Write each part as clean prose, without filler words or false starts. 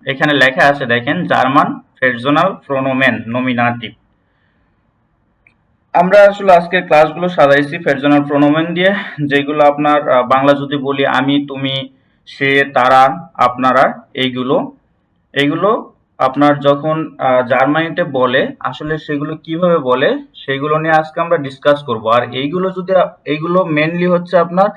এখানে লেখা আছে দেখেন জার্মান পার্সোনাল প্রোনোমেন নমিনাটিভ। আমরা আসলে আজকে ক্লাসগুলো সাজাইছি পার্সোনাল প্রোনোমেন দিয়ে, যেগুলো আপনার বাংলা যদি বলি আমি, তুমি, সে, তারা, আপনারা, এইগুলো এইগুলো আপনার যখন জার্মানিতে বলে আসলে সেগুলো কিভাবে বলে সেগুলো নিয়ে আজকে আমরা ডিসকাস করব। আর এইগুলো যদি এইগুলো মেনলি হচ্ছে আপনার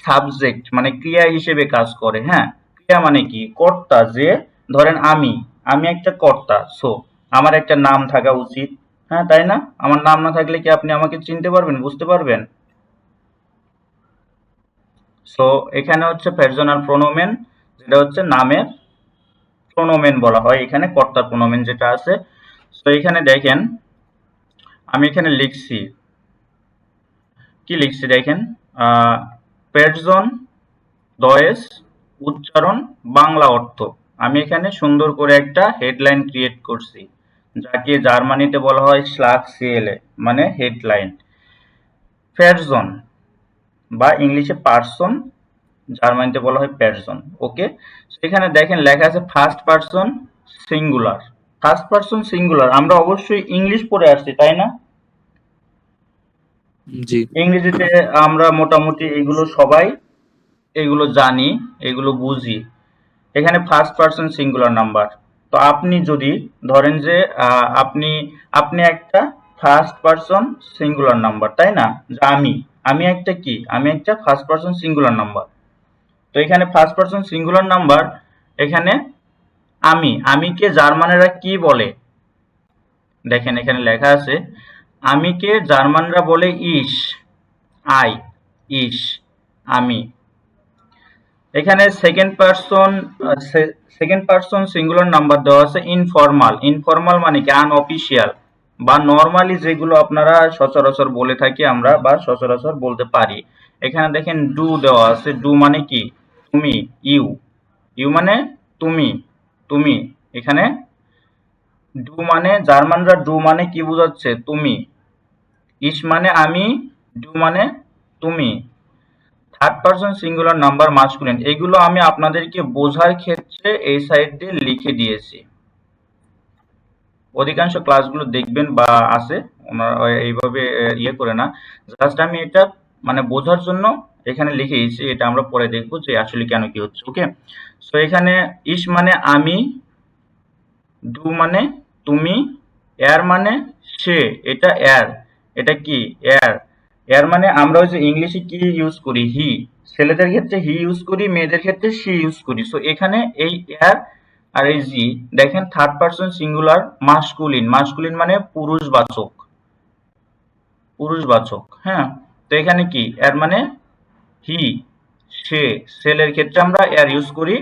সাবজেক্ট মানে ক্রিয়া হিসেবে কাজ করে। হ্যাঁ, ক্রিয়া মানে কি? কর্তা। যে ধরেন আমি আমি একটা কর্তা, সো আমার একটা নাম থাকা উচিত। হ্যাঁ, তাই না? আমার নাম না থাকলে কি আপনি আমাকে চিনতে পারবেন, বুঝতে পারবেন? সো এখানে হচ্ছে পার্সোনাল প্রোনোমেন, যেটা হচ্ছে নামের প্রোনোমেন বলা হয়, এখানে কর্তার প্রোনোমেন যেটা আছে। তো এখানে দেখেন আমি এখানে লিখছি, কি লিখছি দেখেন, পেরজন দয়েস উচ্চারণ বাংলা অর্থ। আমি এখানে সুন্দর করে একটা হেডলাইন ক্রিয়েট করছি, যাকে জার্মানিতে বলা হয় শ্লাগ সিএলএ, মানে হেডলাইন। পেরজন বা ইংলিশে পার্সন, জার্মানিতে বলা হয় পেরজন। ওকে, সেখানে দেখেন লেখা আছে first person singular. First person singular আমরা অবশ্যই ইংলিশ পড়ে আসছি, তাই না? জি। ইংরেজিতে আমরা মোটামুটি এগুলো সবাই এগুলো জানি, এগুলো বুঝি। এখানে ফার্স্ট পার্সন সিঙ্গুলার নাম্বার। তো আপনি যদি ধরেন যে আপনি আপনি একটা ফার্স্ট পার্সন সিঙ্গুলার নাম্বার, তাই না? যে আমি একটা কি, আমি একটা ফার্স্ট পার্সন সিঙ্গুলার নাম্বার। তো এখানে ফার্স্ট পার্সন সিঙ্গুলার নাম্বার, এখানে আমিকে জার্মানেরা কি বলে? দেখেন এখানে লেখা আছে আমিকে জার্মানরা বলে ইশ, আই, ইশ, আমি। এখানে সেকেন্ড পার্সন সিঙ্গুলার নাম্বার দেওয়া আছে ইনফর্মাল। ইনফর্মাল মানে কি? আনঅফিসিয়াল বা নরমালি যেগুলো আপনারা সচরাচর বলে থাকি আমরা বা সচরাচর বলতে পারি। এখানে দেখেন ডু দেওয়া আছে। ডু মানে কি? তুমি, ইউ। ইউ মানে তুমি, তুমি। এখানে ডু মানে জার্মানরা ডু মানে কি বোঝাচ্ছে? তুমি। ইস মানে আমি, ডু মানে তুমি। Third person singular number masculine, এগুলো আমি আপনাদেরকে বোঝার ক্ষেত্রে এই সাইড দিয়ে লিখে দিয়েছি। অধিকাংশ ক্লাসগুলো দেখবেন বা আছে ওনারা এইভাবে ইয়ে করে না, জাস্ট আমি এটা মানে বোঝার জন্য এখানে লিখে দিয়েছি। এটা আমরা পরে দেখবো যে আসলে কেন কি হচ্ছে। ওকে, সো এখানে ইস মানে আমি, ডু মানে তুমি, এর মানে সে, এটা এর, এটা কি এর। এর মানে আমরা ওই যে ইংলিশে কি ইউজ করি? হি। ছেলেদের ক্ষেত্রে হি ইউজ করি, মেয়েদের ক্ষেত্রে সি ইউজ করি। সো এখানে এই এর আর এই জি দেখেন third person singular masculine. Masculine মানে পুরুষবাচক, পুরুষবাচক। হ্যাঁ, তো এখানে কি এর মানে হি, সে। সেলের ক্ষেত্রে আমরা এর ইউজ করি।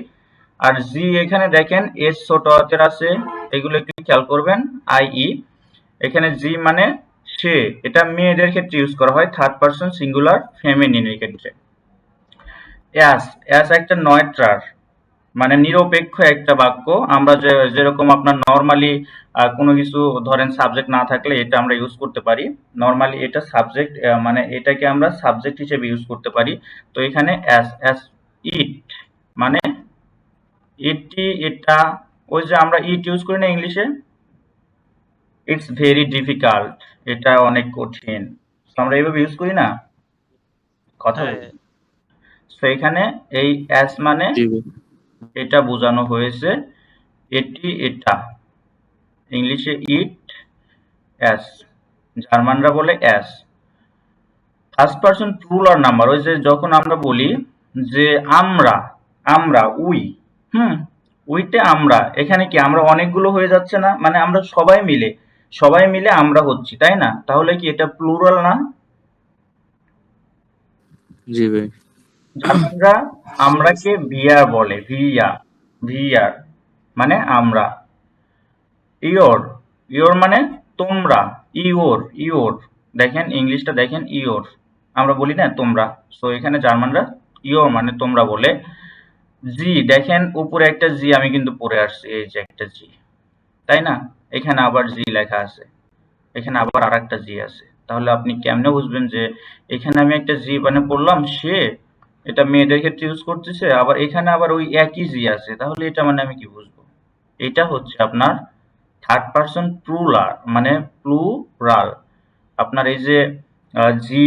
আর জি এখানে দেখেন এস ছোট হাতের আছে, এগুলো একটু খেয়াল করবেন। আই ই, এখানে জি মানে সে, এটা মেয়েদের ক্ষেত্রে ইউজ করা হয় থার্ড পারসন সিঙ্গুলার ফেমিনিনের ক্ষেত্রে। অ্যাস, অ্যাস একটা নয়ট্রার মানে নিরপেক্ষ একটা বাক্য। আমরা যেরকম আপনার নরমালি কোনো কিছু ধরেন সাবজেক্ট না থাকলে এটা আমরা ইউজ করতে পারি। নরমালি এটা সাবজেক্ট মানে এটাকে আমরা সাবজেক্ট হিসেবে ইউজ করতে পারি। তো এখানে অ্যাস, অ্যাস ইট মানে এটি, এটা। ওই যে আমরা ইট ইউজ করি না ইংলিশে, ইটস ভেরি ডিফিকাল্ট, এটা অনেক কঠিন। তো আমরা এইভাবে ইউজ করি না, কথা হ্যাঁ। বলি। তো এখানে এই অ্যাস মানে জি ভাই। এটা বোঝানো হয়েছে, এটি, এটা। ইংলিশে ইট, অ্যাস, জার্মানরা বলে অ্যাস। ফার্স্ট পারসন প্লুরাল নাম্বার, ওই যে যখন আমরা বলি যে আমরা, আমরা উই, হুম, উইতে আমরা, এখানে কি আমরা অনেকগুলো হয়ে যাচ্ছে না? মানে আমরা সবাই মিলে, সবাই মিলে আমরা হচ্ছি, তাই না? তাহলে কি এটা প্লুরাল না? জি ভাই। জার্মানরা আমরাকে ভিয়ার বলে, ভিয়া, ভিয়ার মানে আমরা। ইওর, ইওর মানে তোমরা। ইওর, ইওর, দেখেন ইংলিশটা দেখেন ইওর, আমরা বলি না তোমরা। সো এখানে জার্মানরা ইওর মানে তোমরা বলে। জি দেখেন উপরে একটা জি আমি কিন্তু পড়ে আসছি, এই যে একটা জি, তাই না? এখানে আবার জি লেখা আছে, এখানে আবার আর একটা জি আছে। তাহলে আপনি কেমনে বুঝবেন যে এখানে আমি একটা জি মানে পড়লাম সে, এটা মেয়েদের ক্ষেত্রে ইউজ করতেছে, আবার এখানে আবার ওই একই জি আছে, তাহলে এটা মানে আমি কি বুঝবো? এটা হচ্ছে আপনার থার্ড পারসন প্লুরাল, মানে প্লুরাল। আপনার এই যে জি,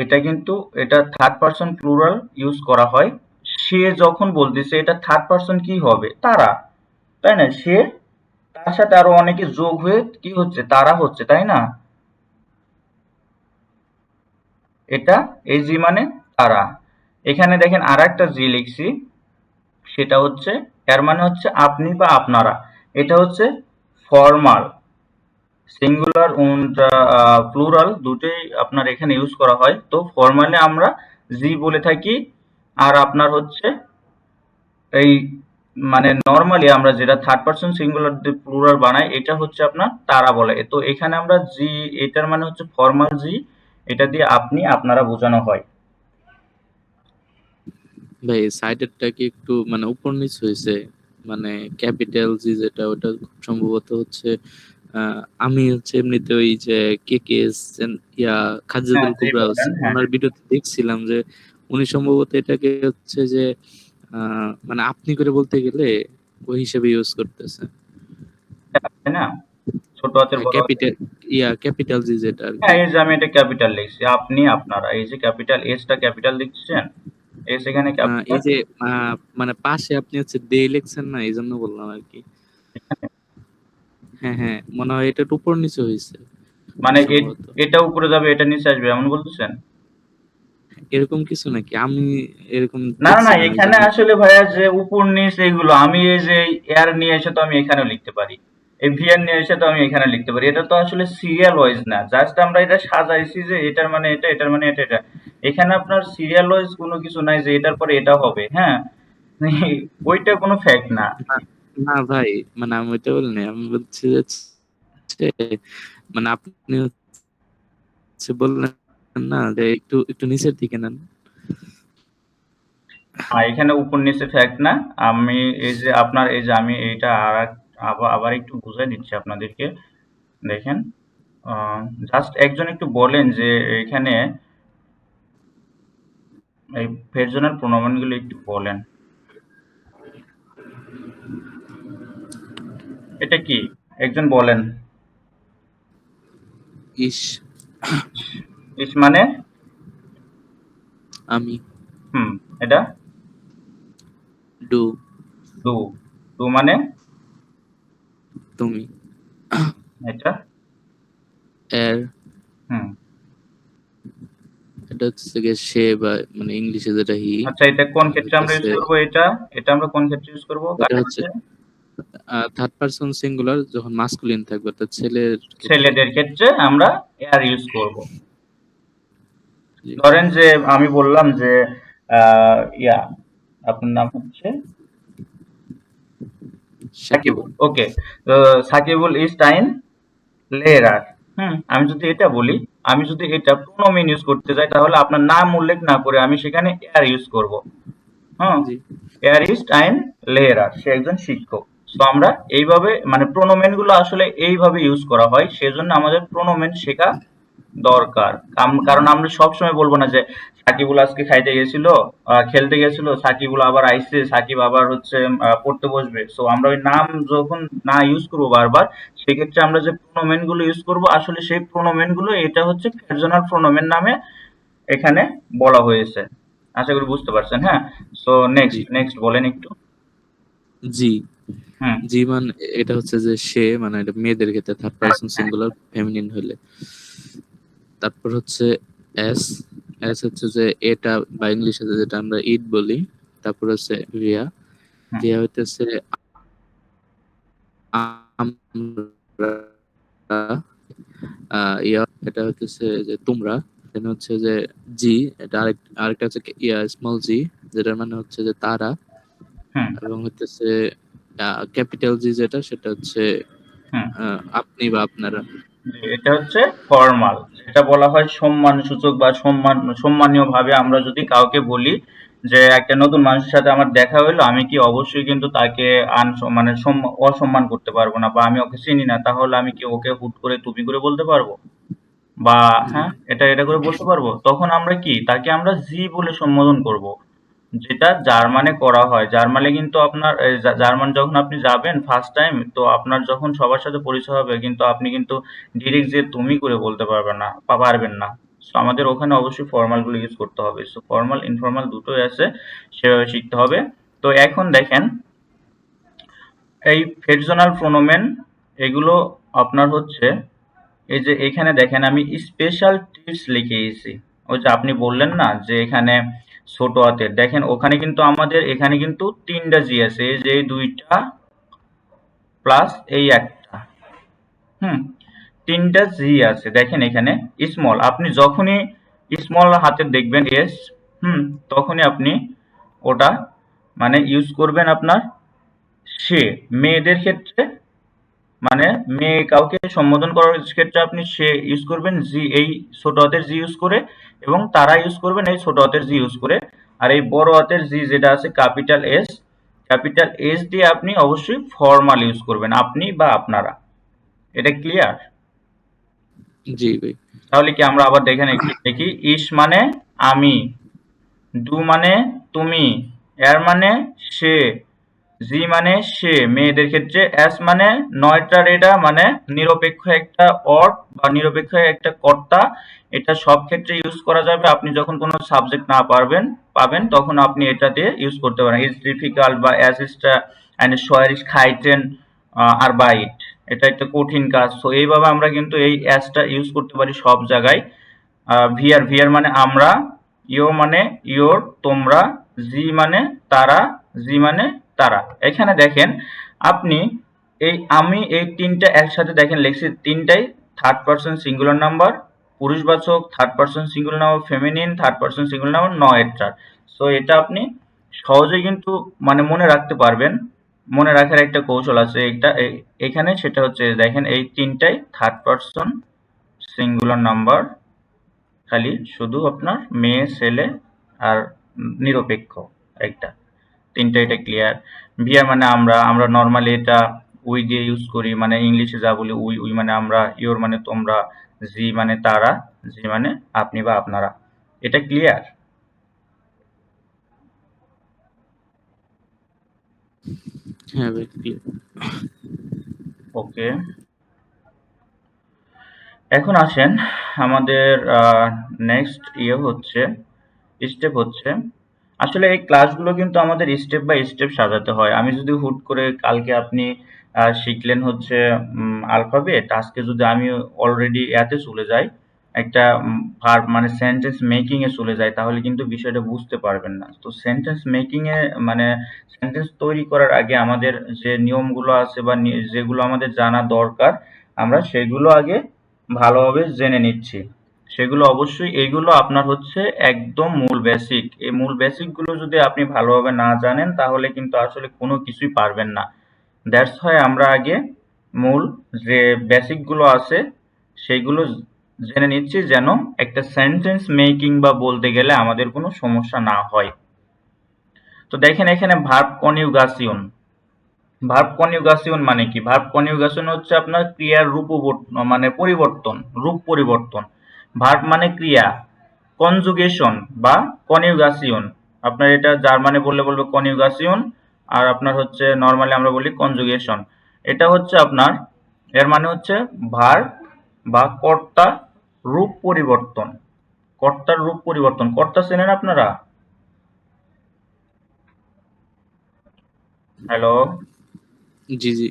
এটা কিন্তু এটা থার্ড পারসন প্লুরাল ইউজ করা হয়। সে যখন বলতেছে এটা থার্ড পারসন কি হবে? তারা, তাই না? সে, তার সাথে আরো অনেকে যোগ হয়ে কি হচ্ছে? তারা হচ্ছে, তাই না? এটা এই জি মানে তারা। এখানে দেখেন আর একটা জি লিখছি, সেটা হচ্ছে, এর মানে হচ্ছে আপনি বা আপনারা। এটা হচ্ছে ফর্মাল, সিঙ্গুলার und প্লুরাল দুটোই আপনার এখানে ইউজ করা হয়। তো ফর্মালে আমরা জি বলে থাকি, আর আপনার হচ্ছে এই মানে নরমালি আমরা যেটা থার্ড পারসন সিঙ্গুলার দিয়ে প্লুরাল বানাই, এটা হচ্ছে আপনার তারা বলে। তো এখানে আমরা জি, এটার মানে হচ্ছে ফর্মাল জি, এটা দিয়ে আপনি আপনারা বোঝানো হয়। ভাই সাইডেরটা কি একটু মানে উপর নিচ হয়েছে? মানে ক্যাপিটাল জি যেটা, ওটা খুব সম্ভবত হচ্ছে আমি হচ্ছে এমনিতে ওই যে কে কে এস ইয়া হ্যাঁ, খাজিদুল জি কুবরা বলেন, হ্যাঁ। ওনার ভিডিওতে দেখছিলাম যে উনি সম্ভবত এটাকে হচ্ছে যে মানে আপনি করে বলতে গেলে ওই হিসেবে ইউজ করতেছে। তাই না? ছোট হাতের বড় হাতের। ক্যাপিটাল ক্যাপিটাল জি যেটা আর হ্যাঁ, কি। এই যে আমি এটা ক্যাপিটাল লিখছি, আপনি আপনারা, এই যে ক্যাপিটাল এসটা ক্যাপিটাল লিখছেন, এস এখানে এই ক্যাপিটাল। যে মানে পাশে আপনি হচ্ছে দে লিখছেন না, এই জন্য বললাম আর কি। হ্যাঁ হ্যাঁ, মনে হয় এটা একটু উপর নিচে হয়েছে মানে সম্ভবত। এটা উপরে যাবে, এটা নিচে আসবে, এমন বলতেছেন? এরকম কিছু নাকি? আমি এরকম না, না, দেখছিলাম এই এখানে জন্য। আসলে ভাইয়া যে উপর নিচ এইগুলো, আমি এই যে এয়ার নিয়ে এসে তো আমি এখানেও লিখতে পারি। এই ভিআর নিয়ে এসে তো আমি এখানে লিখতে পারি। এটা তো আসলে সিরিয়াল ওয়াইজ না। জাস্ট আমরা এটা সাজাইছি যে এটার মানে এটা, এটার মানে এটা, এটা। এখানে আপনার সিরিয়াল ওয়াইজ কোনো কিছু নাই যে এটার পরে এটা হবে। হ্যাঁ? ওইটা কোনো ফ্যাক্ট না। না না ভাই, মানে আমি ওইটা বলিনি, আমি বলছি যে মানে আপনি হচ্ছে বললেন না যে একটু একটু নিচের দিকে নেন। এখানে উপর নিচে ফ্যাক্ট না। আমি এই যে আপনার এই যে আমি এইটা আবার আবার একটু বুঝাই দিচ্ছি আপনাদেরকে। দেখেন, জাস্ট একজন একটু বলেন যে এখানে এই পের্সোনাল প্রোনাউন গুলো একটু বলেন। এটা কি? একজন বলেন। ইস, ইস মানে? আমি, হুম, এটা ডু, ডু। ডু মানে? তুমি, এটা এর, হুম। এটা হচ্ছে গিয়ে সে, বা মানে ইংলিশে যেটা হি, আচ্ছা, এটা কোন আর ক্ষেত্রে আমরা ইউজ হইতেছে করব? এটা এটা আমরা কোন ক্ষেত্রে ইউজ করব? এটা কার হচ্ছে ক্ষেত্রে? থার্ড পারসন সিঙ্গুলার যখন মাস্কুলিন থাকবে, অর্থাৎ ছেলের ক্ষেত্রে। ছেলেদের ক্ষেত্রে আমরা এয়ার ইউজ করব। জি। ধরেন যে আমি বললাম যে ইয়া, আপনার নাম হচ্ছে সাকিব। সাকিবুল। ওকে। তো সাকিবুল ইজ টাইম লেরার। হুম, আমি যদি এটা বলি, আমি যদি এটা প্রোনোমিন ইউজ করতে যাই, তাহলে আপনার নাম উল্লেখ না করে আমি সেখানে এয়ার ইউজ করব। হুম, জি এয়ার ইজ টাইম লেরার, সে একজন শিক্ষক। তো আমরা এইভাবে মানে প্রোনোমেন গুলো আসলে এইভাবে ইউজ করা হয়, সেজন্য আমাদের প্রোনোমেন শেখা দরকার। কারণ আমরা সবসময় বলবো না যে সাকিবুল আজকে খাইতে গেছিল, খেলতে গেছিল, সাকিবুল আবার আইসে, সাকিব আবার হচ্ছে পড়তে বসবে। সো আমরা ওই নাম যখন না ইউজ করবো বারবার, সেক্ষেত্রে আমরা যে প্রোনোমেন গুলো ইউজ করবো, আসলে সেই প্রোনোমেন গুলো এটা হচ্ছে পার্সোনাল প্রোনোমেন নামে এখানে বলা হয়েছে। আশা করি বুঝতে পারছেন। হ্যাঁ, সো জি নেক্সট নেক্সট বলেন একটু। জি হুম, জি মানে এটা হচ্ছে যে সে, মানে এটা মেয়েদের ক্ষেত্রে থার্ড হ্যাঁ, পারসন সিঙ্গুলার ফেমিনিন হলে। তারপর হচ্ছে এস, এস হচ্ছে যে এটা, বা ইংলিশে যেটা আমরা ইট বলি। তারপর হচ্ছে রিয়া, হুম, রিয়া হইতেছে আমরা, ইয়া এটা হচ্ছে যে তোমরা। দেন হচ্ছে যে জি, এটা আরেকটা হচ্ছে ইয়া স্মল জি, যেটার মানে হচ্ছে যে তারা। হুম, এবং হচ্ছে ক্যাপিটাল জি যেটা, সেটা হচ্ছে হুম। আপনি বা আপনারা। জি, এটা হচ্ছে ফরমাল, যেটা বলা হয় সম্মানসূচক বা সম্মানীয় ভাবে আমরা যদি কাউকে বলি যে একটা নতুন মানুষের সাথে আমার দেখা হইলো, আমি কি অবশ্যই কিন্তু তাকে মানে অসম্মান করতে পারবো না, বা আমি ওকে চিনি না, তাহলে আমি কি ওকে হুট করে তুমি করে বলতে পারবো? বা জি হ্যাঁ, এটা এটা করে বলতে পারবো? তখন আমরা কি তাকে আমরা জি বলে সম্বোধন করব। যেটা জার্মানে করা হয়। জার্মানে কিন্তু আপনার জার্মান যখন আপনি যাবেন ফার্স্ট টাইম, তো আপনার যখন সবার সাথে পরিচয় হবে কিন্তু আপনি কিন্তু ডিরেক্ট যে তুমি করে বলতে পারবেন না বা পারবেন না। সো আমাদের ওখানে অবশ্যই ফর্মাল গুলো ইউজ করতে হবে। সো ফর্মাল ইনফর্মাল দুটোই আছে, সেভাবে শিখতে হবে। তো এখন দেখেন এই ফ্রেজনাল প্রোনোমেন এগুলো আপনার হচ্ছে এই যে এখানে দেখেন আমি স্পেশাল টিপস লিখেছি। ওই যে আপনি বললেন না যে এখানে ছোট হাতের, দেখেন ওখানে কিন্তু আমাদের এখানে কিন্তু 3টা জি আছে, এই যে এই 2টা প্লাস এই একটা, হুম, 3টা জি আছে। দেখেন এখানে স্মল, আপনি যখনই স্মল হাতের দেখবেন এস, তখনই আপনি ওটা মানে ইউজ করবেন আপনার সে, মেয়েদের ক্ষেত্রে মানে মেয়ে কাউকে সম্বোধন করার ক্ষেত্রে আপনি সে ইউজ করবেন জি, এই ছোট হাতের জি ইউজ করে, এবং তারা ইউজ করবেন এই ছোট হাতের জি ইউজ করে। আর এই বড় হাতের জি যেটা আছে ক্যাপিটাল এস দিয়ে আপনি অবশ্যই ফর্মাল ইউজ করবেন, আপনি বা আপনারা। এটা ক্লিয়ার? জি ভাই। তাহলে কি আমরা আবার দেখেন একটু দেখি। ইস মানে আমি, ডু মানে তুমি, এর মানে সে, জি মানে সে মেয়েদের ক্ষেত্রে, এস মানে নয়টা রেডা মানে নিরপেক্ষ একটা অর্ড বা নিরপেক্ষ একটা কর্তা। এটা সব ক্ষেত্রে ইউজ করা যাবে। আপনি যখন কোনো সাবজেক্ট না পাবেন তখন আপনি এটা দিয়ে ইউজ করতে পারেন। ইজ ডিফিকাল্ট বা S is eine Schwierigkeiten Arbeit, এটা একটা কঠিন কাজ। তো এইভাবে আমরা কিন্তু এই এসটা ইউজ করতে পারি সব জায়গায়। ভিআর মানে আমরা, ইও মানে ইওর তোমরা, জি মানে তারা, জি মানে তারা। এখানে দেখেন আপনি এই আমি এই তিনটা একসাথে দেখেন লিখছি, তিনটাই থার্ড পারসন সিঙ্গুলার নাম্বার, পুরুষবাচক, third person singular number feminine, third person singular number নয়টার। সো এটা আপনি সহজেই কিন্তু মানে মনে রাখতে পারবেন। মনে রাখার একটা কৌশল আছে এটা এখানে, সেটা হচ্ছে দেখেন এই তিনটাই থার্ড পারসন সিঙ্গুলার নাম্বার, খালি শুধু আপনার মেয়ে ছেলে আর নিরপেক্ষ একটা, তিনটা। এটা ক্লিয়ার? ভিআর মানে আমরা নর্মালি এটা উই দিয়ে ইউজ করি, মানে ইংলিশে যা বলি উই মানে আমরা, ইওর মানে তোমরা, জি মানে তারা, জি মানে আপনি বা আপনারা। এটা ক্লিয়ার? হ্যাঁ ভাই, ক্লিয়ার। ওকে, এখন আসেন আমাদের নেক্সট স্টেপ হচ্ছে আসলে এই ক্লাসগুলো কিন্তু আমাদের স্টেপ বাই স্টেপ সাজাতে হয়। আমি যদি হুট করে কালকে আপনি শিখলেন হচ্ছে আলফাবেট, আজকে যদি আমি অলরেডি এতে চলে যাই, একটা ভার্ব মানে সেন্টেন্স মেকিং এ চলে যাই, তাহলে কিন্তু বিষয়টা বুঝতে পারবেন না। তো সেন্টেন্স মেকিং এ মানে সেন্টেন্স তৈরি করার আগে আমাদের যে নিয়মগুলো আছে বা যেগুলো আমাদের জানা দরকার, আমরা সেগুলো আগে ভালোভাবে জেনে নিচ্ছি। সেগুলো অবশ্যই, এইগুলো আপনার হচ্ছে একদম মূল বেসিক। এই মূল বেসিক গুলো যদি আপনি ভালোভাবে না জানেন তাহলে কিন্তু আসলে কোনো কিছুই পারবেন না। দ্যাটস হয় আমরা আগে মূল যে বেসিক গুলো আছে সেইগুলো জেনে নিচ্ছি, যেন একটা সেন্টেন্স মেকিং বা বলতে গেলে আমাদের কোনো সমস্যা না হয়। তো দেখেন এখানে ভার্ব কনজুগেশন মানে কি? ভার্ব কনজুগেশন হচ্ছে আপনার ক্রিয়ার মানে রূপ পরিবর্তন। ভার্ব মানে ক্রিয়া, কনজুগেশন বা কনজুগেশন, আপনার এটা জার্মানে বলবে কনজুগেশন, আর আপনার হচ্ছে নরমালি আমরা বলি কনজুগেশন। এটা হচ্ছে আপনার, এর মানে হচ্ছে ভার্ব বা কর্তা রূপ পরিবর্তন। কর্তার রূপ পরিবর্তন, কর্তা চেনেন আপনারা? হ্যালো, জি জি।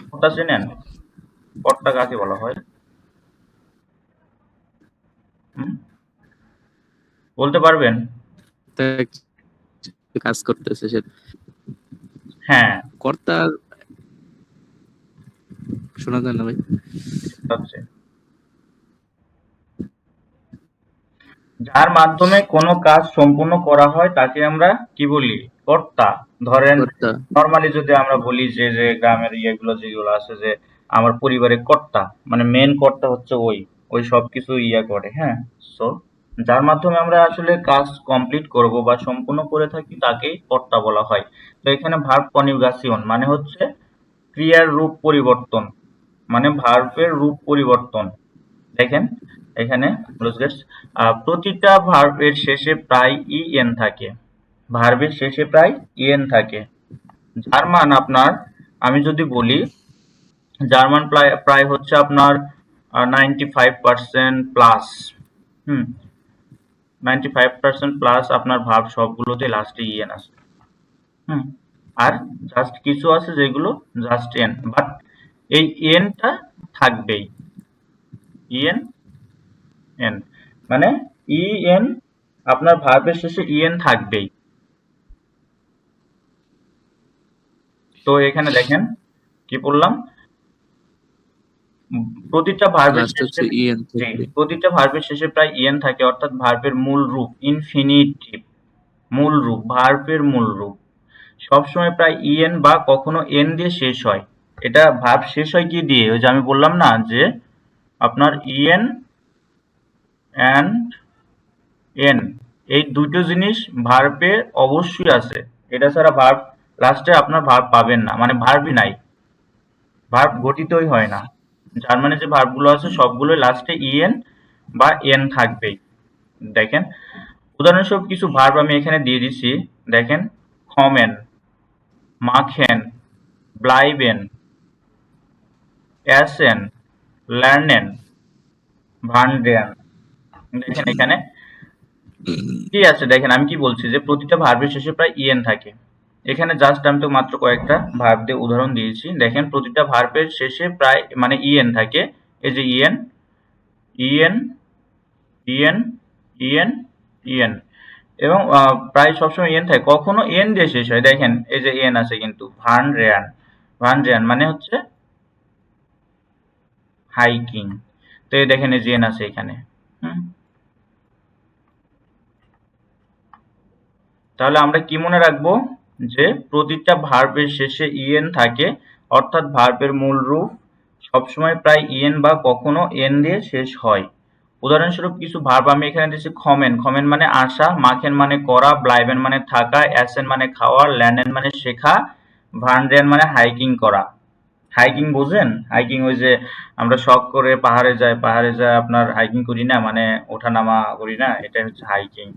কর্তা চেনেন? কর্তা কাকে বলা হয়? হুম? বলতে পারবেন? তা কাজ করতেছে সে হ্যাঁ, কর্তার, শোনা যায় না ভাই? হচ্ছে যার মাধ্যমে কোনো কাজ সম্পূর্ণ করা হয় তাকে আমরা কি বলি? কর্তা। ধরেন কর্তা। নরমালি যদি আমরা বলি যে যে গ্রামের ইয়েগুলো যেগুলো আছে যে আমার পরিবারের কর্তা, মানে মেন কর্তা হচ্ছে ওই সবকিছু ইয়া করে, হ্যাঁ। সো যার মাধ্যমে আমরা আসলে কাজ কমপ্লিট করব বা সম্পূর্ণ করে থাকি তাকেই কর্তা বলা হয়। তো এখানে ভার্ব কনজুগেশন মানে হচ্ছে ক্রিয়ার রূপ পরিবর্তন, মানে ভার্বের রূপ পরিবর্তন। দেখেন এখানে প্রতিটা ভার্বের শেষে প্রায় ইএন থাকে। ভার্বের শেষে প্রায় ইএন থাকে, যার মান আপনার, আমি যদি বলি যার মান প্রায় হচ্ছে আপনার 95% প্লাস। 95% প্লাস আপনার ভার্ব সবগুলোতে লাস্টে ইএন আছে। আর জাস্ট কিছু আছে যেগুলো জাস্ট এন, বাট এই এনটা থাকবেই। ইএন এন মানে ইএন, আপনার ভার্বের শেষে ইএন থাকবেই। তো এখানে দেখেন কি বললাম, প্রতিটা ভার্বের লাস্ট শেষে, হচ্ছে ইএন জি, থাকবে। প্রতিটা ভার্বের শেষে প্রায় ইএন থাকে, অর্থাৎ ভার্বের মূল রূপ ইনফিনিটিভ, মূল রূপ, ভার্বের মূল রূপ সবসময় প্রায় ইএন বা কখনো এন দিয়ে শেষ হয়। এটা ভার্ব শেষ হয় কি দিয়ে, ওই যে আমি বললাম না যে আপনার ইএন অ্যান্ড এন, এই দুটো জিনিস ভার্বে অবশ্যই আছে। এটা ছাড়া ভার্ব লাস্টে আপনার ভার্ব পাবেন না, মানে ভার্বই নাই, ভার্ব গঠিতই হয় না। যার মানে যে ভার্বগুলো আছে সবগুলো লাস্টে ইএন বা এন থাকবেই। দেখেন উদাহরণস্বরূপ কিছু ভার্ব আমি এখানে দিয়ে দিচ্ছি, দেখেন কমেন, মাখেন, ব্লাইবেন, অ্যাসেন, লার্নেন, ভান্ডেন। দেখেন এখানে কি আছে, দেখেন আমি কি বলছি যে প্রতিটা ভার্বের শেষে প্রায় ইএন থাকে। এখানে জাস্ট আমি তো মাত্র কয়েকটা ভার্ব দিয়ে উদাহরণ দিয়েছি। দেখেন প্রতিটা ভার্বের শেষে প্রায় মানে ইএন থাকে। এই যে EN, EN, EN, EN, EN, এবং প্রায় সবসময় ইএন থাকে, কখনো এন দিয়ে শেষ হয়। দেখেন এই যে এন আছে কিন্তু, ভান রেয়ান, ভান রেয়ান মানে হচ্ছে হাইকিং। তো এই দেখেন এই যে এন আছে এখানে। হুম, তাহলে আমরা কি মনে রাখবো, যে প্রতিটা ভার্বের শেষে ইএন থাকে, অর্থাৎ ভার্বের মূল রূপ সবসময় প্রায় ইএন বা কখনো এন দিয়ে শেষ হয়। উদাহরণস্বরূপ কিছু ভার্ব আমি এখানে দিচ্ছি, খমেন, খমেন মানে আসা, মাখেন মানে করা, ব্লাইবেন মানে থাকা, অ্যাসেন মানে খাওয়া, ল্যান্ডেন মানে শেখা, ভান্ডেন মানে হাইকিং করা। হাইকিং বোঝেন? হাইকিং ওই যে আমরা শখ করে পাহাড়ে যাই, পাহাড়ে যায় আপনার হাইকিং করি না, মানে ওঠানামা করি না, এটাই হচ্ছে হাইকিং।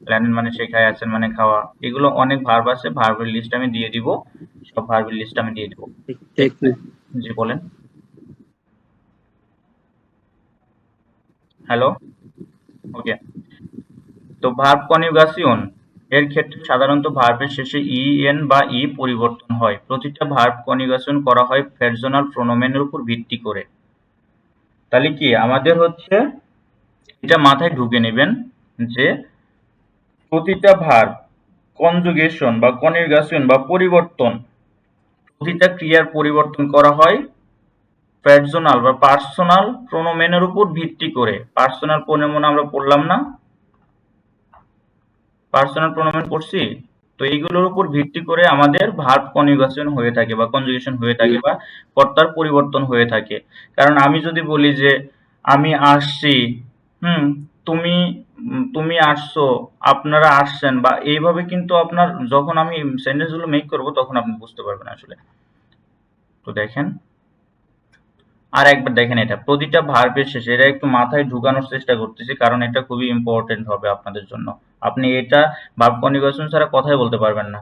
ল্যান্ডেন মানে শেখায়, আছেন মানে খাওয়া। এগুলো অনেক ভার্ব আছে, ভার্বের লিস্ট আমি দিয়ে দিব, সব ভার্বের লিস্ট আমি দিয়ে দিব। একটু জি বলেন। হ্যালো, ওকে। তো ভার্ব কনজুগেশন এর ক্ষেত্রে সাধারণত ভার্বের শেষে এন বা ই পরিবর্তন হয়। প্রতিটা ভার্ব কনজুগেশন করা হয় ফ্রেজনাল প্রোনোমেনের উপর ভিত্তি করে। তাহলে কি আমাদের হচ্ছে এটা মাথায় ঢুকে নেবেন যে প্রতিটা ভার্ব কনজুগেশন বা কনজুগেশন বা পরিবর্তন, প্রতিটা ক্রিয়ার পরিবর্তন করা হয় ফ্রেজনাল বা পার্সোনাল প্রোনোমেনের উপর ভিত্তি করে। পার্সোনাল প্রোনোমেন আমরা পড়লাম না, পার্সোনাল প্রোনোমেন পড়ছি। তো এইগুলোর উপর ভিত্তি করে আমাদের ভার্ব কনজুগেশন হয়ে থাকে বা কনজুগেশন হয়ে থাকে বা কর্তার পরিবর্তন হয়ে থাকে। কারণ আমি যদি বলি যে আমি আসছি, হুম, তুমি, তুমি আসছো, আপনারা আসছেন, বা এইভাবে কিন্তু আপনার যখন আমি সেন্টেন্স গুলো মেক করবো তখন আপনি বুঝতে পারবেন আসলে। তো দেখেন আর একবার দেখেন, এটা প্রতিটা ভার্বের শেষে, এটা একটু মাথায় ঢুকানোর চেষ্টা করতেছি কারণ এটা খুবই ইম্পর্টেন্ট হবে আপনাদের জন্য। আপনি এটা ভার্ব কনজুগেশন ছাড়া কথাই বলতে পারবেন না,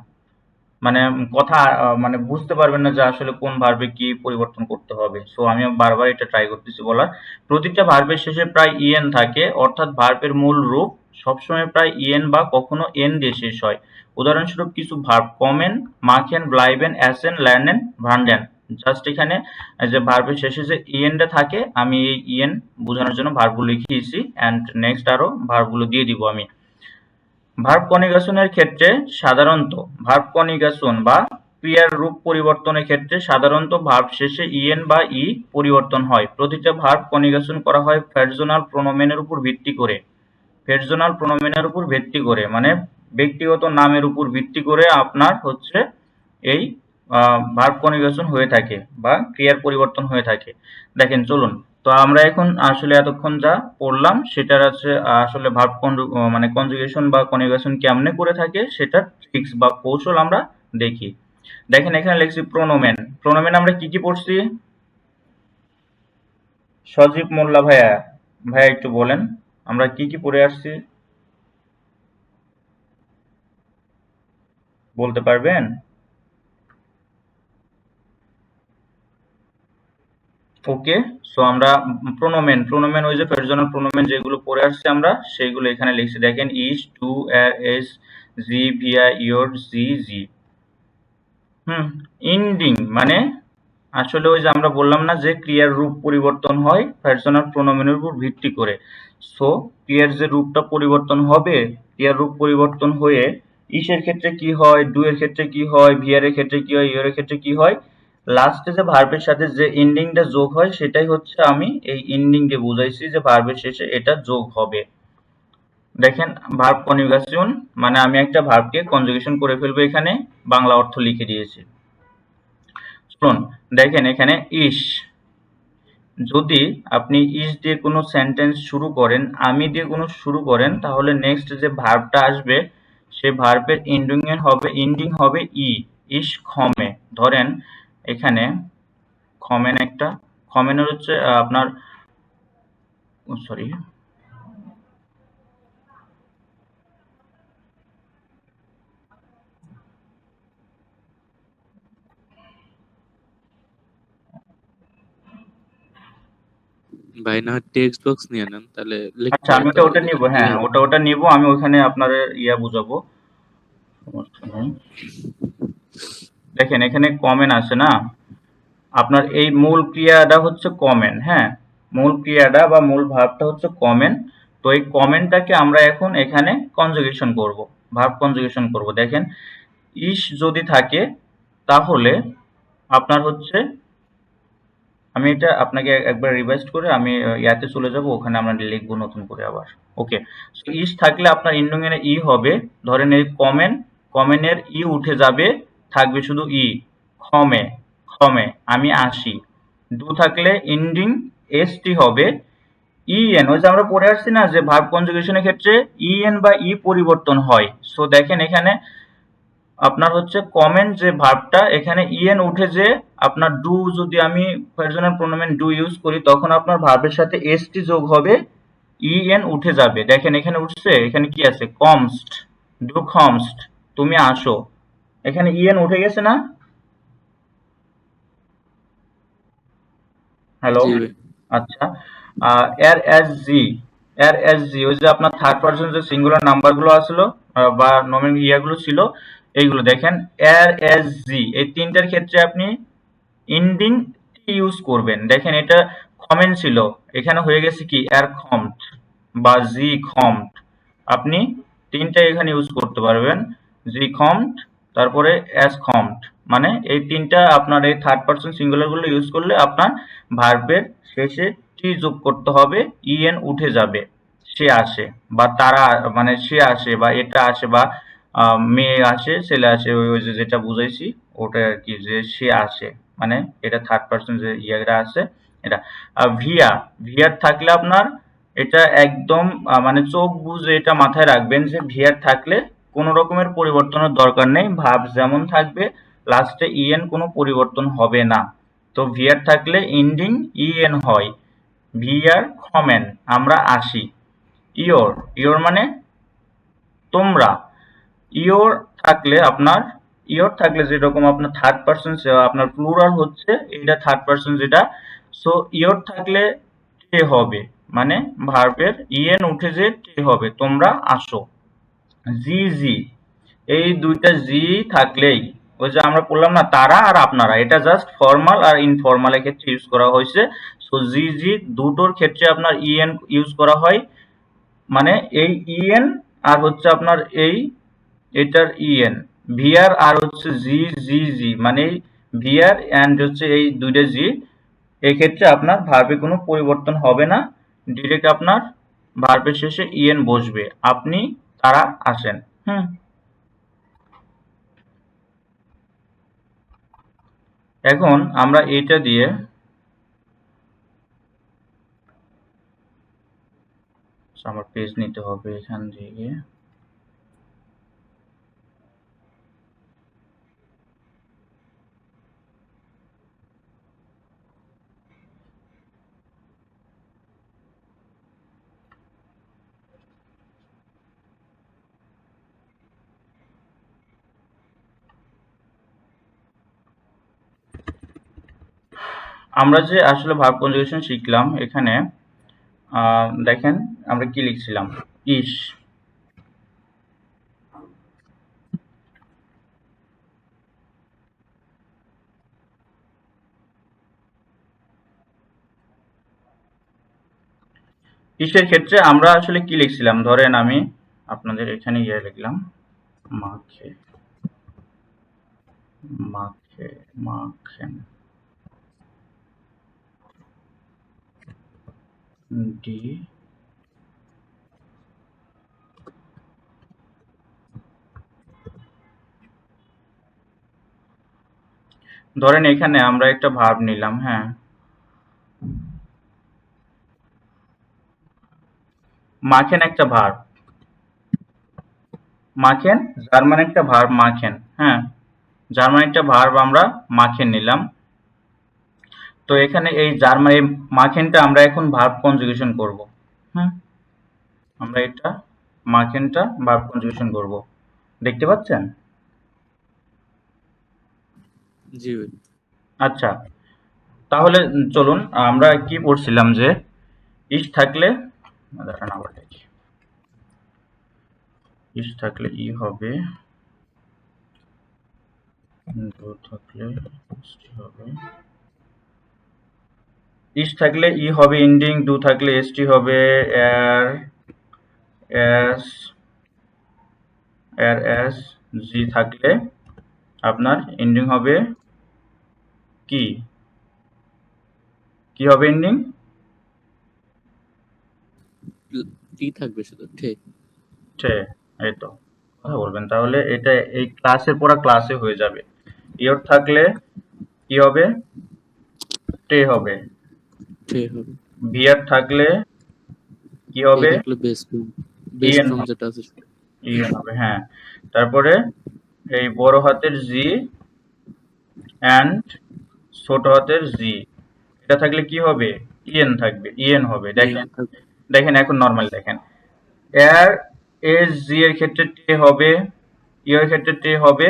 মানে কথা মানে বুঝতে পারবেন না যে আসলে কোন ভার্বে কি পরিবর্তন করতে হবে। সো আমি বারবার এটা ট্রাই করতেছি বলার, প্রতিটা ভার্বের শেষে প্রায় ইএন থাকে, অর্থাৎ ভার্বের মূল রূপ সবসময় প্রায় ইএন বা কখনো এন দিয়ে শেষ হয়। উদাহরণস্বরূপ কিছু ভার্ব কমেন, মাখেন, ব্লাইবেন, অ্যাসেন, ল্যার্নেন, ভান্ডেন। জাস্ট এখানে যে ভার্বের শেষে যে ইএনটা থাকে, আমি এই ইএন বোঝানোর জন্য ভার্বগুলো লিখিয়েছি, অ্যান্ড নেক্সট আরো ভার্বগুলো দিয়ে দিব আমি। ভার্ব কনজুগেশনের ক্ষেত্রে সাধারণত ভার্ব কনজুগেশন বা ক্রিয়ার রূপ পরিবর্তনের ক্ষেত্রে সাধারণত ভার্ব শেষে ইএন বা ই পরিবর্তন হয়। প্রতিটা ভার্ব কনজুগেশন করা হয় ফ্রেজনাল প্রোনোমেনের উপর ভিত্তি করে। ফ্রেজনাল প্রোনোমেনের উপর ভিত্তি করে মানে ব্যক্তিগত নামের উপর ভিত্তি করে আপনার হচ্ছে এই ভার্ব কনজুগেশন হয়ে থাকে বা ক্রিয়ার পরিবর্তন হয়ে থাকে। দেখেন চলুন, তো আমরা এখন আসলে এতক্ষণ যা পড়লাম সেটার আছে আসলে ভার্ব মানে কনজুগেশন বা কনজুগেশন কেমনে করে থাকে সেটার ট্রিক্স বা কৌশল আমরা দেখি। দেখেন এখানে লিখছি প্রোনোমেন। প্রোনোমেন আমরা কি কি পড়ছি? সজীব মোল্লা ভাইয়া, ভাইয়া একটু বলেন আমরা কি কি পড়ে আসছি? বলতে পারবেন? ওকে, সো আমরা প্রোনোমেন ওই যে পার্সোনাল প্রোনোমেন যেগুলো পড়ে আসছে আমরা সেইগুলো এখানে লিখছি। দেখেন ইজ, টু, এর, এস, জি, ভিয়া, ইয়োর, জি, জি। ইন্ডিং মানে আসলে ওই যে আমরা বললাম না যে ক্রিয়ার রূপ পরিবর্তন হয় পার্সোনাল প্রোনোমেনের উপর ভিত্তি করে। সো ক্রিয়ার যে রূপটা পরিবর্তন হবে, ক্রিয়ার রূপ পরিবর্তন হয়ে ইসের ক্ষেত্রে কি হয়, ডু এর ক্ষেত্রে কি হয়, ভিআর এর ক্ষেত্রে কি হয়, ইওর এর ক্ষেত্রে কি হয়, লাস্টে যে ভার্বের সাথে যে এন্ডিংটা যোগ হয় সেটাই হচ্ছে আমি এই এন্ডিং দিয়ে বুঝাইছি যে ভার্বের শেষে এটা যোগ হবে। দেখেন ভার্ব কনজুগেশন মানে আমি একটা ভার্বকে কনজুগেশন করে ফেলবো, এখানে বাংলা অর্থ লিখে দিয়েছি। শুনুন, দেখেন এখানে ইস, যদি আপনি ইস দিয়ে কোনো সেন্টেন্স শুরু করেন, আমি দিয়ে কোনো শুরু করেন, তাহলে নেক্সট যে ভার্বটা আসবে সে ভার্বের এন্ডিং হবে ই, ইস খমে। ধরেন এখানে খমেন একটা, খমেনের হচ্ছে আপনার সরি ভাই না টেক্সট বক্স নিয়ে নেন, তাহলে আচ্ছা লিখতে আমি হয়তো ওটা নিব, ই হ্যাঁ হবে। ওটা নিব আমি, ওখানে আপনার ইয়া বুঝাবো, সমস্যা নেই। দেখেন এখানে কমেন আছে না, আপনার এই মূল ক্রিয়াটা হচ্ছে কমেন, হ্যাঁ মূল ক্রিয়াটা বা মূল ভার্বটা হচ্ছে কমেন। তো এই কমেনটাকে আমরা এখন এখানে কনজুগেশন করব, ভার্ব কনজুগেশন করব। দেখেন ইস যদি থাকে তাহলে আপনার হচ্ছে, আমি এটা আপনাকে একবার রিভাইজ করে আমি ইয়াতে চলে যাব, ওখানে আমরা লিখবো নতুন করে আবার। ওকে, সো ইস থাকলে আপনার ইন্ডিং এর ই হবে। ধরেন এই কমেনের ই উঠে যাবে, থাকবে শুধু ই, খমে, খমে আমি আসি। ডু থাকলে ইন্ডিং এস টি হবে, ইএন ওই যে আমরা পড়ে আসছি না যে ভার্ব কনজুগেশনের ক্ষেত্রে ইএন বা ই পরিবর্তন হয়। সো দেখেন এখানে আপনার হচ্ছে কমেন্ট যে ভার্বটা এখানে ইএন উঠে, যে আপনার ডু যদি আমি পার্সোনাল প্রোনোমেন ডু ইউজ করি তখন আপনার ভার্বের সাথে এসটি যোগ হবে, ইএন উঠে যাবে। দেখেন এখানে উঠছে, এখানে কি আছে, কমস্ট, ডু কমস্ট, তুমি আসো, এখানে ইএন উঠে গেছে না? হ্যালো, জি ভাই। আচ্ছা। এর এস জি, এর এস জি ওই যে আপনার থার্ড পারসন যে সিঙ্গুলার নাম্বারগুলো আসলো বা নমিন ইয়াগুলো ছিল এইগুলো, দেখেন এর এস জি এই তিনটার ক্ষেত্রে আপনি ইন্ডিং টি ইউজ করবেন। দেখেন এটা কমেন্ট ছিল, এখানে হয়ে গেছে কি এর খম্ট বা জি খম্ট, আপনি তিনটা এখানে ইউজ করতে পারবেন, জি খম্ট তারপরে এস খম্ট, মানে এই তিনটা আপনার এই থার্ড পারসন সিঙ্গুলার গুলো ইউজ করলে আপনার ভার্বের শেষে টি যোগ করতে হবে, ইএন উঠে যাবে, সে আসে বা তারা, মানে সে আসে বা এটা আসে বা মেয়ে আসে ছেলে আসে, ওই যে যেটা বুঝাইছি ওটা আর কি, যে সে আসে, মানে এটা থার্ড পারসন যে ইয়াটা আছে এটা। ভিয়া, ভিয়ার থাকলে আপনার এটা একদম মানে চোখ বুজে এটা মাথায় রাখবেন যে ভিয়ার থাকলে কোনো রকমের পরিবর্তনের দরকার নেই, ভাব যেমন থাকবে লাস্টে ইএন কোনো পরিবর্তন হবে না। তো ভিয়ার থাকলে এন্ডিং ইএন হয়, ভিআর কমেন আমরা আসি। ইয়োর, ইয়োর মানে তোমরা, ইয়োর থাকলে আপনার, ইয়োর থাকলে যেরকম আপনার থার্ড পারসন আপনার প্লুরাল হচ্ছে এটা থার্ড পারসন যেটা, সো ইয়োর থাকলে টে হবে, মানে ভার্বের ইএন উঠে যে টে হবে, তোমরা আসো। জি জি, এই দুইটা জি থাকলেই ওই যে আমরা বললাম না তারা আর আপনারা, এটা জাস্ট ফর্মাল আর ইনফর্মাল এর ক্ষেত্রে ইউজ করা হয়েছে। সো জি জি দুটোর ক্ষেত্রে আপনার ইএন ইউজ করা হয়, মানে এই ইএন আর হচ্ছে আপনার এই এটার ইএন, ভিআর আর হচ্ছে জি জি জি, মানে ভিআর এন্ড হচ্ছে এই দুইটা জি, এক্ষেত্রে আপনার ভার্বে কোনো পরিবর্তন হবে না, ডিরেক্ট আপনার ভার্বের শেষে ইএন বসবে, আপনি তারা আসেন। হুম, এখন আমরা এটা দিয়ে আমার পেজ নিতে হবে এখান থেকে। আমরা যে আসলে ভার্ব কনজুগেশন শিখলাম এখানে দেখেন আমরা কি লিখছিলাম, ইস। ইসের ক্ষেত্রে আমরা আসলে কি লিখছিলাম, ধরেন আমি আপনাদের এখানে লিখলাম মাখে, মাখে, মাখেন, ডি, ধরেন এখানে আমরা একটা ভার্ব নিলাম, হ্যাঁ, মাখেন একটা ভার্ব, মাখেন জার্মান একটা ভার্ব মাখেন, হ্যাঁ, জার্মান একটা ভার্ব আমরা মাখেন নিলাম। তো এখানে এই জার্মান মাখেনটা আমরা এখন ভার্ব কনজুগেশন করব, হ্যাঁ, আমরা এটা মাখেনটা ভার্ব কনজুগেশন করব, দেখতে পাচ্ছেন? জি ভাই। আচ্ছা, তাহলে চলুন আমরা কি পড়ছিলাম যে ইস থাকলে, দাঁড়ান আবার দেখি, ইস থাকলে ই হবে, ডু থাকলে এসটি হবে, ইস থাকলে ই হবে ইন্ডিং, ডু থাকলে এসটি হবে, এর এস, এর এস, জি থাকলে আপনার এন্ডিং হবে কি, কি হবে এন্ডিং? টি থাকবে শুধু, ঠিক। টে, এই তো কথা বলবেন, তাহলে এটা এই ক্লাসের পড়া ক্লাসে হয়ে যাবে। ইয়র থাকলে কি হবে, টে হবে। টে হবে। বিয়ার থাকলে কি এ হবে, থাকলে best room, best EN room হবে, যেটা আছে ইএন হবে, হ্যাঁ। তারপরে এই বড় হাতের জি অ্যান্ড ছোট হাতের জি, এটা থাকলে কি হবে, ইএন থাকবে, ইএন হবে। দেখেন, থাকবে। দেখেন এখন নরমাল দেখেন, এর এস জি এর ক্ষেত্রে টে হবে, ই এর ক্ষেত্রে টে হবে,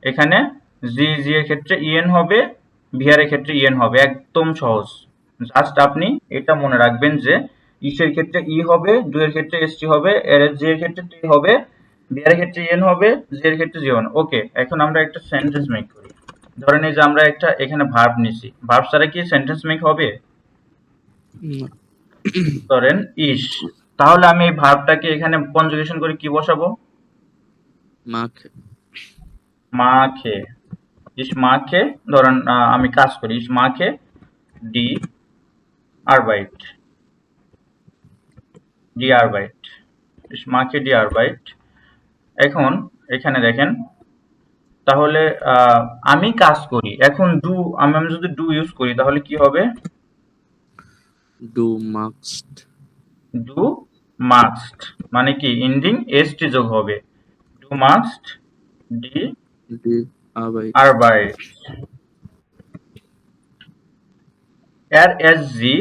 এখানে জি জি এর ক্ষেত্রে ইএন হবে, ভিআর এর ক্ষেত্রে ইএন হবে, একদম সহজ। জাস্ট আপনি এটা মনে রাখবেন যে ইসের ক্ষেত্রে ই হবে, ডু এর ক্ষেত্রে এসটি হবে, এর জি এর ক্ষেত্রে টি হবে, ভিআর এর ক্ষেত্রে ইএন হবে, জি এর ক্ষেত্রে জিওন। ওকে, এখন আমরা একটা সেন্টেন্স মেক করি। ধরেন এই যে আমরা একটা এখানে ভার্ব নিছি, ভার্ব ছাড়া কি সেন্টেন্স মেক হবে? না। ধরেন ইস, তাহলে আমি এই ভার্বটাকে এখানে কনজুগেশন করে কি বসাবো, মাখে। মাখে, ইস মাখে, ধরেন আমি কাজ করি, ইস মাখে ডি আরবাইট, ডি আরবাইট, ইস মাখে ডি আরবাইট। এখন এখানে দেখেন, তাহলে আমি কাজ করি, এখন ডু, আমি যদি ডু ইউজ করি তাহলে কি হবে, ডু মাস্ট। ডু মাস্ট, মানে কি এন্ডিং এসটি যোগ হবে, ডু মাস্ট ডি ডি আবাইট। আরবাইট। এর এস জি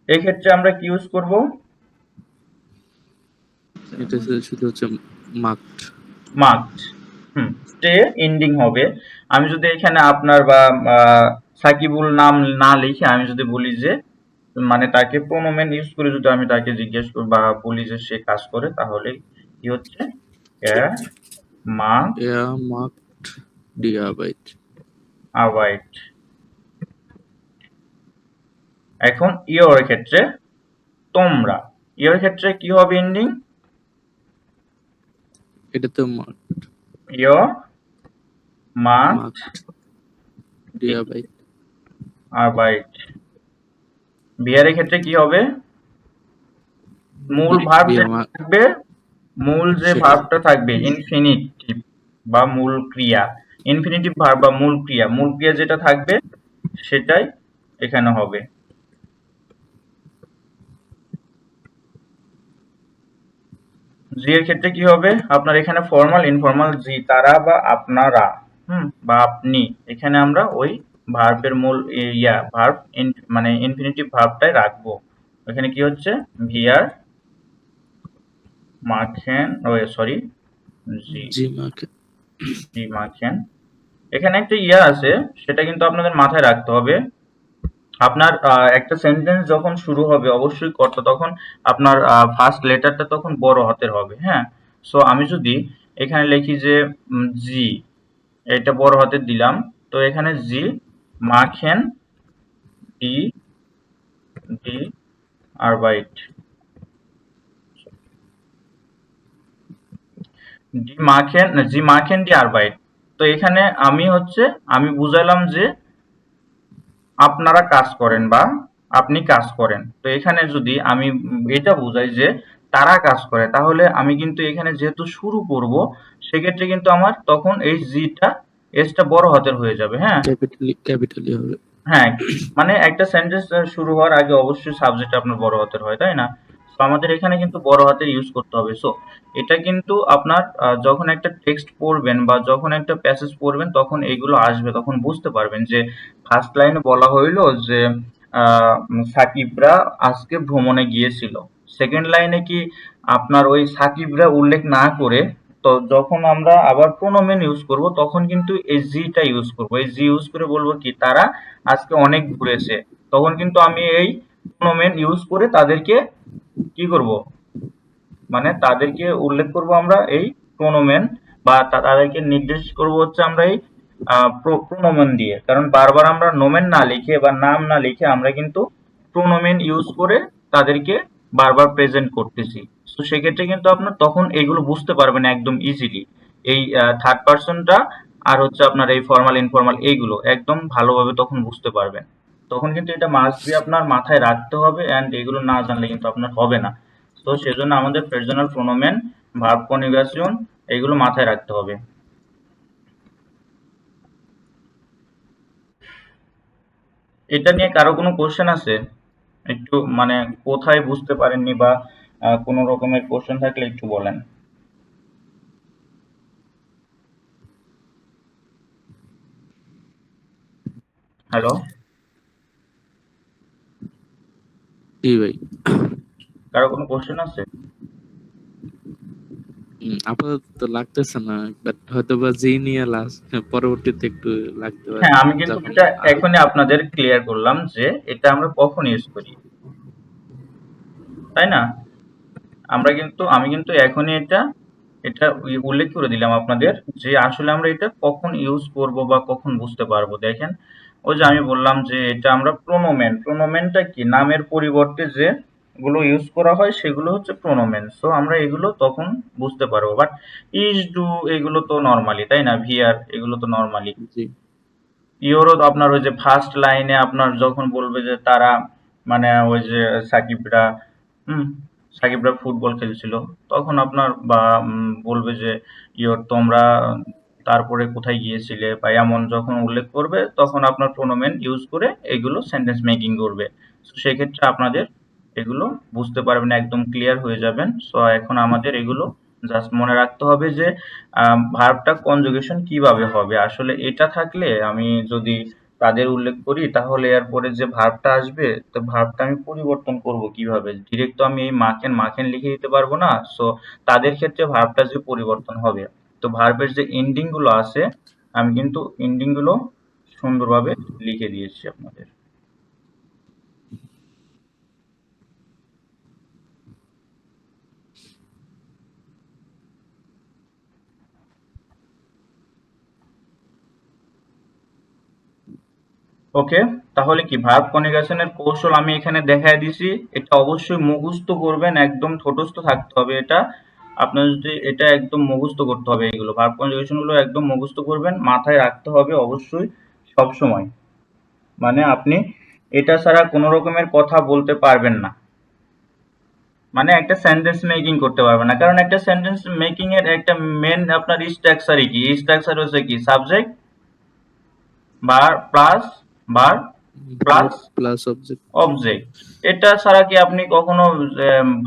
এক্ষেত্রে আমরা কি ইউজ করব, এটা শুধু হচ্ছে মাকড। মাস্ট, টে এন্ডিং হবে। আমি যদি এখানে আপনার বা সাকিবুল নাম না লিখে আমি যদি বলি যে, মানে তাকে প্রোনোমেন ইউজ করে যদি আমি তাকে জিজ্ঞেস করি বা বলি যে সে কাজ করে, তাহলে কি হচ্ছে, এ মা এয়া মাকড ডি আবাইট। আওয়াইট। এখন ইয়োর ক্ষেত্রে তোমরা, ইয়োর ক্ষেত্রে কি হবে এন্ডিং, এটা তো মাকড। ইয়োর মা মাকড ডি আবাইট। আওয়াইট। বিহারের ক্ষেত্রে কি হবে, মূল ভার্ব বিয়া যেটা থাকবে, মূল যে সেটা ভার্বটা থাকবে ইনফিনিটিভ বা মূল ক্রিয়া, ইনফিনিটিভ ভার্ব বা মূল ক্রিয়া, মূল ক্রিয়া যেটা থাকবে সেটাই এখানে হবে। জি এর ক্ষেত্রে কি হবে, আপনার এখানে ফর্মাল ইনফর্মাল জি, তারা বা আপনারা, বা আপনি, এখানে আমরা ওই ভার্বের মূল ভার্ব মানে ইনফিনিটিভ ভার্বটাই রাখবো। এখানে কি হচ্ছে, ভিআর মাখেন, ও সরি, জি, জি মাকে। জি মাখেন। এখানে একটা ইয়া আছে, সেটা কিন্তু আপনাদের মাথায় রাখতে হবে, আপনার একটা সেন্টেন্স যখন শুরু হবে অবশ্যই কর্তা, তখন আপনার ফার্স্ট লেটারটা তখন বড় হাতের হবে, হ্যাঁ। সো আমি যদি এখানে লিখি যে জি, এটা বড় হাতের দিলাম, তো এখানে জি মাখেন ডি ডি আরবাইট, জি মাখেন ডি আরবাইট। তো এখানে আমি বুঝালাম যে আপনারা কাজ করেন বা আপনি কাজ করেন। তো এখানে যদি আমি এটা বুঝাই যে তারা কাজ করে, তাহলে আমি কিন্তু এখানে যেহেতু শুরু করব, সেক্ষেত্রে কিন্তু আমার তখন এই জিটা এসটা বড় হাতের হয়ে যাবে, হ্যাঁ। ক্যাপিটালি হবে। হ্যাঁ, মানে একটা সেন্টেন্স শুরু হওয়ার আগে অবশ্যই সাবজেক্ট আপনার বড় হাতের হয়, তাই না? তো আমাদের এখানে কিন্তু বড় হাতের ইউজ করতে হবে। সো এটা কিন্তু আপনার যখন একটা টেক্সট পড়বেন বা যখন একটা প্যাসেজ পড়বেন তখন এইগুলো আসবে, তখন বুঝতে পারবেন যে ফার্স্ট লাইনে বলা হইলো যে সাকিবরা আজকে ভ্রমণে গিয়েছিল। সেকেন্ড লাইনে কি আপনার ওই সাকিবরা উল্লেখ না করে, তো যখন আমরা আবার প্রোনোমেন ইউজ করব তখন কিন্তু এই টা ইউজ করব। এই জি ইউজ করে বলবো কি তারা আজকে অনেক ঘুরেছে। তখন কিন্তু আমি এই প্রোনোমেন ইউজ করে তাদেরকে কি করব, মানে তাদেরকে উল্লেখ করব আমরা এই প্রোনোমেন, বা তাদেরকে নির্দেশ করব হচ্ছে আমরা এই প্রোনোমেন দিয়ে। কারণ বারবার আমরা নোমেন না লিখে বা নাম না লিখে আমরা কিন্তু প্রোনোমেন ইউজ করে তাদেরকে বারবার প্রেজেন্ট করতেছি। তো সেক্ষেত্রে কিন্তু আপনার তখন এইগুলো বুঝতে পারবেন একদম ইজিলি। এই থার্ড পার্সনটা আর হচ্ছে আপনার এই ফর্মাল ইনফর্মাল এইগুলো একদম ভালোভাবে তখন বুঝতে পারবেন। তখন কিন্তু এটা মাস্ট বি আপনার মাথায় রাখতে হবে, এন্ড এগুলো না জানলে কিন্তু আপনার হবে না। তো সেজন্য আমাদের প্রেজেন্টাল প্রোনোমেন, ভার্ব কনজুগেশন এগুলো মাথায় রাখতে হবে। এটা নিয়ে কারো কোনো কোশ্চেন আছে? একটু মানে কোথায় বুঝতে পারেননি বা কোনো রকমের কোশ্চেন থাকলে একটু বলেন। হ্যালো, জি ভাই। কারো কোনো কোশ্চেন আছে? আপাতত লাগতেছে না, বাট হয়তো বা জিনিয়াল পরবর্তীতে একটু লাগতে পারে হ্যাঁ, আমি কিন্তু যখন এটা আরো। এখনই আপনাদের ক্লিয়ার করলাম যে এটা আমরা কখন ইউজ করি, তাই না? আমি কিন্তু এখনই এটা এটা উল্লেখ করে দিলাম আপনাদের যে আসলে আমরা এটা কখন ইউজ করব বা কখন বুঝতে পারবো। দেখেন, ওই যে আমি বললাম যে এটা আমরা প্রোনোমেনটা কি, নামের পরিবর্তে যে গুলো ইউজ করা হয় সেগুলো হচ্ছে প্রোনোমেন। সো আমরা এগুলো তখন বুঝতে পারবো। বাট ইজ, ডু এগুলো তো নরমালি, তাই না? ভিআর এগুলো তো নরমালি। জি। ইওরও আপনার ওই যে ফার্স্ট লাইনে আপনার যখন বলবে যে তারা, মানে ওই যে সাকিবরা, হুম, সাকিবরা ফুটবল খেলছিল, তখন আপনার বা বলবে যে তোমরা তারপরে কোথায় গিয়েছিলে বা এমন যখন উল্লেখ করবে তখন আপনার প্রোনোমেন ইউজ করে এগুলো সেন্টেন্স মেকিং করবে। তো সেক্ষেত্রে আপনাদের এগুলো বুঝতে পারবেন, একদম ক্লিয়ার হয়ে যাবেন। সো এখন আমাদের এগুলো জাস্ট মনে রাখতে হবে যে ভার্বটা কনজুগেশন কিভাবে হবে। আসলে এটা থাকলে আমি যদি তাদের উল্লেখ করি তাহলে এরপরে যে ভার্বটা আসবে, তো ভার্বটা আমি পরিবর্তন করব কিভাবে? ডিরেক্ট তো আমি এই মাখেন মাখেন লিখে দিতে পারবো না। সো তাদের ক্ষেত্রে ভার্বটা যে পরিবর্তন হবে, তো ভার্বের যে এন্ডিং গুলো আছে আমি কিন্তু এন্ডিং গুলো সুন্দরভাবে লিখে দিয়েছি আপনাদের। ওকে, তাহলে কি ভার্ব কনজুগেশনের কৌশল আমি এখানে দেখায় দিছি। এটা অবশ্যই মুখস্থ করবেন, একদম ঠোঁটস্থ থাকতে হবে এটা। আপনার যদি এটা একদম মুখস্থ করতে হবে, এগুলো ভার্ব কনজুগেশন গুলো একদম মুখস্থ করবেন, মাথায় রাখতে হবে অবশ্যই সব সময়। মানে আপনি এটা ছাড়া কোনো রকমের কথা বলতে পারবেন না, মানে একটা সেন্টেন্স মেকিং করতে পারবেন না। কারণ একটা সেন্টেন্স মেকিং এর একটা মেন আপনার স্ট্রাকচারই কি, স্ট্রাকচার হচ্ছে কি subject bar plus bar verb plus plus object. Object. এটা ছাড়া কি আপনি কখনো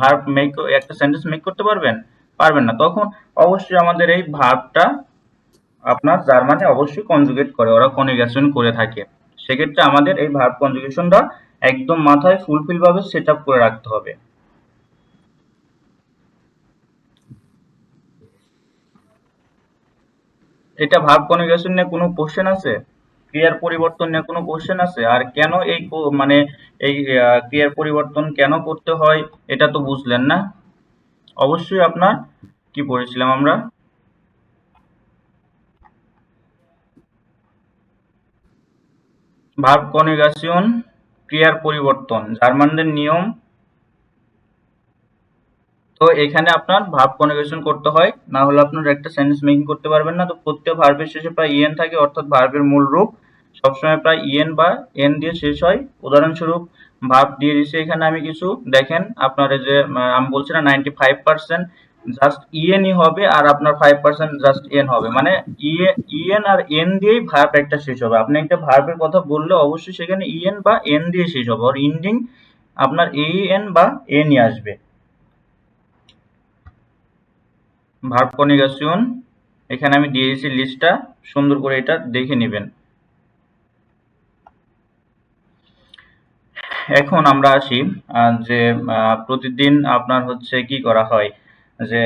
ভার্ব মেক, একটা সেন্টেন্স মেক করতে পারবেন? পারবেন না। তখন অবশ্যই আমাদের এই ভার্বটা আপনার যার মানে অবশ্যই কনজুগেট করে, ওরা কনজুগেশন করে থাকে। সেক্ষেত্রে আমাদের এই ভার্ব কনজুগেশনটা একদম মাথায় ফুলফিল ভাবে সেট আপ করে রাখতে হবে। এটা ভার্ব কনজুগেশন নিয়ে কোনো কোশ্চেন আছে? ক্রিয়ার পরিবর্তন নিয়ে কোনো কোশ্চেন আছে? আর কেন এই মানে এই ক্রিয়ার পরিবর্তন কেন করতে হয় এটা তো বুঝলেন না? অবশ্যই আপনার কি পড়েছিলাম আমরা? ভার্ব কনজুগেশন, ক্রিয়ার পরিবর্তন, জার্মানদের নিয়ম। তো এখানে আপনার ভার্ব কনজুগেশন করতে হয়, না হলে আপনার একটা সেন্টেন্স মেকিং করতে পারবেন না। তো প্রত্যেক ভার্বের শেষে প্রায় ইএন থাকে, অর্থাৎ ভার্বের মূল রূপ সবসময় প্রায় ইএন বা এন দিয়ে শেষ হয়। উদাহরণস্বরূপ ভার্ব দিয়ে দিচ্ছি এখানে আমি কিছু, দেখেন আপনার এই যে আমি বলছি না 95% জাস্ট ইএনই হবে আর আপনার 5% জাস্ট এন হবে, মানে ইএন আর এন দিয়েই ভার্ব একটা শেষ হবে। আপনি একটা ভার্বের কথা বললে অবশ্যই সেখানে ইএন বা এন দিয়ে শেষ হবে, আর ইন্ডিং আপনার এন বা এনই আসবে। ভার্ব কনজুগেশন এখানে আমি দিয়ে দিয়েছি লিস্টটা, সুন্দর করে এটা দেখে নেবেন। এখন আমরা আসি যে প্রতিদিন আপনার হচ্ছে কি করা হয়, যে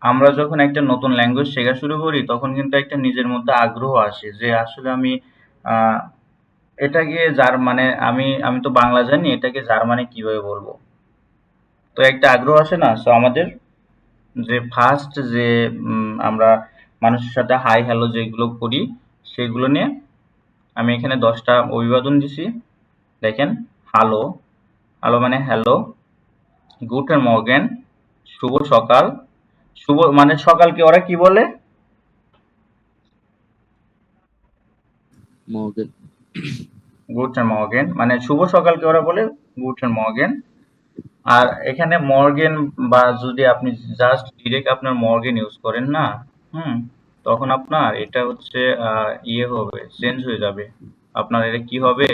আমরা যখন একটা নতুন ল্যাঙ্গুয়েজ শেখা শুরু করি তখন কিন্তু একটা নিজের মধ্যে আগ্রহ আসে যে আসলে আমি এটাকে মানে আমি তো বাংলা জানি, এটাকে জার্মানে কিভাবে বলবো। তো একটা আগ্রহ আসে না? সো আমাদের যে ফার্স্ট যে আমরা মানুষের সাথে হাই হ্যালো যেগুলো করি সেগুলো নিয়ে আমি এখানে 10টা অভিবাদন দিছি। দেখেন, হ্যালো, হ্যালো মানে হ্যালো, গুটেন মর্গেন শুভ সকাল, শুভ মানে সকালকে ওরা কি বলে? মর্গেন। গুটেন মর্গেন মানে শুভ সকালকে ওরা বলে গুটেন মর্গেন। আর এখানে মর্গেন বা যদি আপনি জাস্ট ডিরেক্ট আপনার মর্গেন ইউজ করেন না, তখন আপনার এটা হচ্ছে ইয়ে হবে, চেঞ্জ হয়ে যাবে। আপনার এটা কি হবে?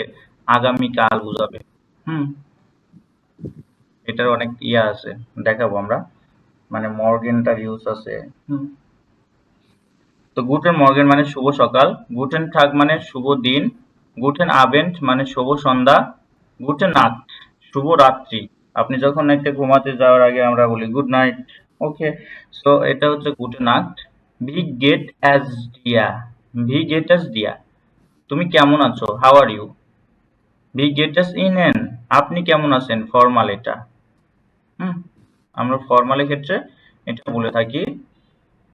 আগামীকাল বুঝাবে। হুম এটার অনেক ইয়ে আছে, দেখাবো আমরা, মানে মর্গেনটার ইউজ আছে। তো গুটেন মর্গেন মানে শুভ সকাল, গুটেন টাগ মানে শুভ দিন, গুটেন আবেন্ড মানে শুভ সন্ধ্যা, গুটেন নাক্ট শুভ রাত্রি। আপনি যখন একটা ঘুমাতে যাওয়ার আগে আমরা বলি গুড নাইট। ওকে, সো এটা হচ্ছে গুটেন নাক্ট। ভি গেট অ্যাজ ডিয়া, ভি গেট অ্যাজ ডিয়া তুমি কেমন আছো, হাউ আর ইউ। ভি গেট অ্যাজ ইনেন আপনি কেমন আছেন, ফর্মাল এটা। আমরা ফর্মালের ক্ষেত্রে এটা বলে থাকি